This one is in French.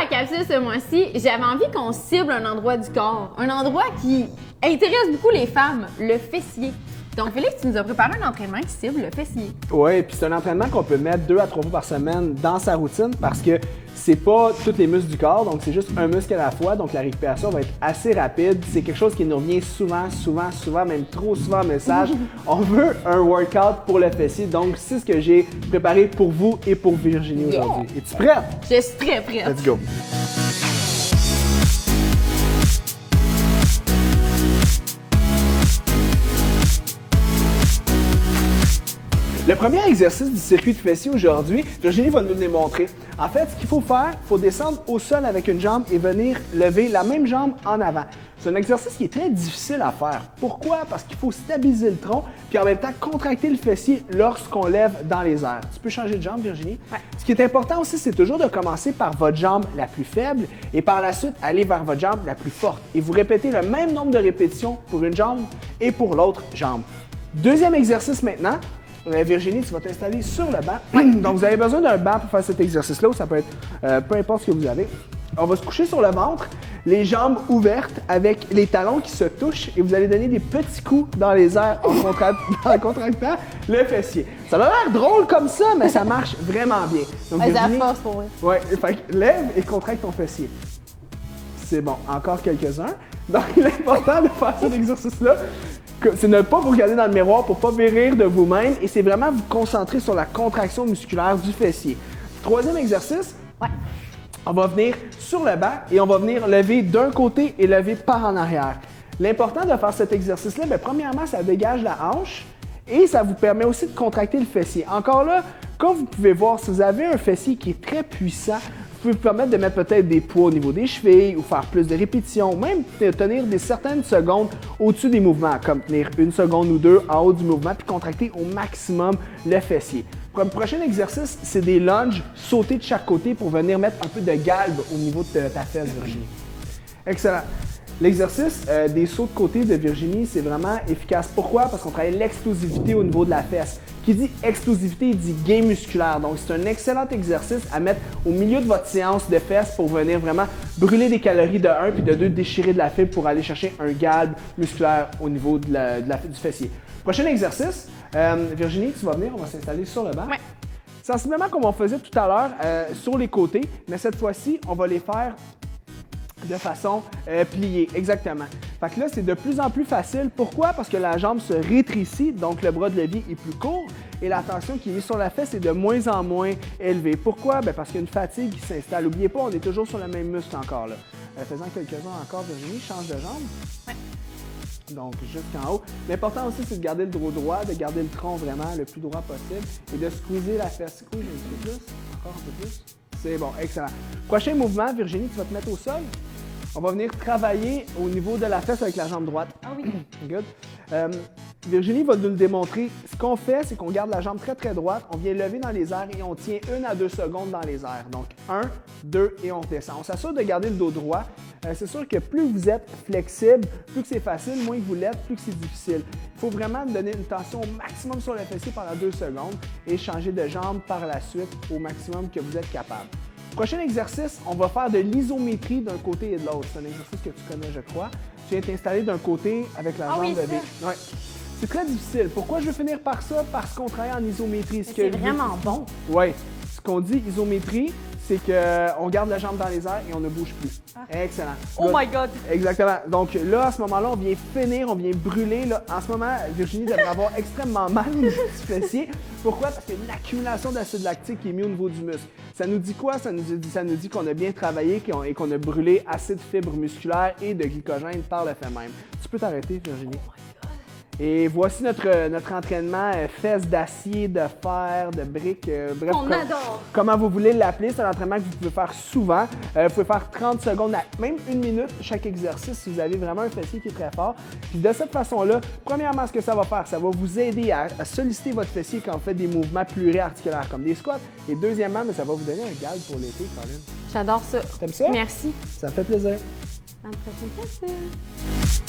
capsule ce mois-ci, j'avais envie qu'on cible un endroit du corps, un endroit qui intéresse beaucoup les femmes, le fessier. Donc, Félix, tu nous as préparé un entraînement qui cible le fessier. Oui, puis c'est un entraînement qu'on peut mettre 2 à 3 fois par semaine dans sa routine parce que c'est pas tous les muscles du corps, donc c'est juste un muscle à la fois, donc la récupération va être assez rapide. C'est quelque chose qui nous revient souvent, même trop souvent en message. On veut un workout pour le fessier, donc c'est ce que j'ai préparé pour vous et pour Virginie aujourd'hui. Es-tu prête? Je suis très prête. Let's go! Le premier exercice du circuit de fessier aujourd'hui, Virginie va nous le démontrer. En fait, ce qu'il faut faire, il faut descendre au sol avec une jambe et venir lever la même jambe en avant. C'est un exercice qui est très difficile à faire. Pourquoi? Parce qu'il faut stabiliser le tronc puis en même temps contracter le fessier lorsqu'on lève dans les airs. Tu peux changer de jambe, Virginie? Ouais. Ce qui est important aussi, c'est toujours de commencer par votre jambe la plus faible et par la suite aller vers votre jambe la plus forte. Et vous répétez le même nombre de répétitions pour une jambe et pour l'autre jambe. Deuxième exercice maintenant. Virginie, tu vas t'installer sur le banc. Donc, vous avez besoin d'un banc pour faire cet exercice-là, ou ça peut être peu importe ce que vous avez. On va se coucher sur le ventre, les jambes ouvertes avec les talons qui se touchent et vous allez donner des petits coups dans les airs en contractant le fessier. Ça a l'air drôle comme ça, mais ça marche vraiment bien. Donc, Virginie, force pour moi. Ouais, fait que lève et contracte ton fessier. C'est bon, encore quelques-uns. Donc, l'important de faire cet exercice-là, c'est de ne pas vous regarder dans le miroir pour ne pas rire de vous-même et c'est vraiment vous concentrer sur la contraction musculaire du fessier. Troisième exercice, on va venir sur le banc et on va venir lever d'un côté et lever par en arrière. L'important de faire cet exercice-là, premièrement, ça dégage la hanche et ça vous permet aussi de contracter le fessier. Encore là, comme vous pouvez voir, si vous avez un fessier qui est très puissant, vous pouvez vous permettre de mettre peut-être des poids au niveau des chevilles ou faire plus de répétitions, même tenir certaines secondes au-dessus des mouvements, comme tenir 1 seconde ou 2 en haut du mouvement puis contracter au maximum le fessier. Pour le prochain exercice, c'est des lunges, sauter de chaque côté pour venir mettre un peu de galbe au niveau de ta fesse, Virginie. Excellent. L'exercice des sauts de côté de Virginie, c'est vraiment efficace. Pourquoi? Parce qu'on travaille l'explosivité au niveau de la fesse. Qui dit explosivité, il dit gain musculaire. Donc, c'est un excellent exercice à mettre au milieu de votre séance de fesses pour venir vraiment brûler des calories de 1 puis de 2, déchirer de la fibre pour aller chercher un galbe musculaire au niveau du fessier. Prochain exercice, Virginie, tu vas venir, on va s'installer sur le banc. Ouais. Sensiblement comme on faisait tout à l'heure sur les côtés, mais cette fois-ci, on va les faire de façon pliée, exactement. Fait que là, c'est de plus en plus facile. Pourquoi? Parce que la jambe se rétrécit, donc le bras de levier est plus court et la tension qui est mise sur la fesse est de moins en moins élevée. Pourquoi? Parce qu'il y a une fatigue qui s'installe. N'oubliez pas, on est toujours sur le même muscle encore là. Faisant quelques-uns encore, Virginie, change de jambe. Ouais. Donc, jusqu'en haut. L'important aussi, c'est de garder le dos droit, de garder le tronc vraiment le plus droit possible et de squeezer la fesse. Squeeze un peu plus, encore un peu plus. C'est bon, excellent. Prochain mouvement, Virginie, tu vas te mettre au sol. On va venir travailler au niveau de la fesse avec la jambe droite. Ah oui. Good. Virginie va nous le démontrer. Ce qu'on fait, c'est qu'on garde la jambe très très droite, on vient lever dans les airs et on tient 1 à 2 secondes dans les airs. Donc 1, 2 et on redescend. On s'assure de garder le dos droit. C'est sûr que plus vous êtes flexible, plus que c'est facile, moins que vous l'êtes, plus que c'est difficile. Il faut vraiment donner une tension au maximum sur le fessier pendant 2 secondes et changer de jambe par la suite au maximum que vous êtes capable. Prochain exercice, on va faire de l'isométrie d'un côté et de l'autre. C'est un exercice que tu connais, je crois. Tu viens t'installer d'un côté avec la jambe levée. Ouais. C'est très difficile. Pourquoi je veux finir par ça? Parce qu'on travaille en isométrie. C'est vraiment bon. Oui. Ce qu'on dit isométrie, c'est qu'on garde la jambe dans les airs et on ne bouge plus. Excellent. Oh my God! Exactement. Donc là, à ce moment-là, on vient finir, on vient brûler. Là. En ce moment, Virginie devrait avoir extrêmement mal au niveau du fessier. Pourquoi? Parce qu'il y a une accumulation d'acide lactique qui est mise au niveau du muscle. Ça nous dit quoi? Ça nous dit qu'on a bien travaillé et qu'on a brûlé assez de fibres musculaires et de glycogène par le fait même. Tu peux t'arrêter, Virginie? Et voici notre entraînement fesses d'acier, de fer, de briques, bref, On adore! Comment vous voulez l'appeler. C'est un entraînement que vous pouvez faire souvent. Vous pouvez faire 30 secondes, même 1 minute chaque exercice si vous avez vraiment un fessier qui est très fort. Puis de cette façon-là, premièrement, ce que ça va faire, ça va vous aider à solliciter votre fessier quand vous faites des mouvements pluriarticulaires comme des squats. Et deuxièmement, ça va vous donner un galbe pour l'été, Colin. J'adore ça. T'aimes ça? Merci. Ça me fait plaisir. À la prochaine fois.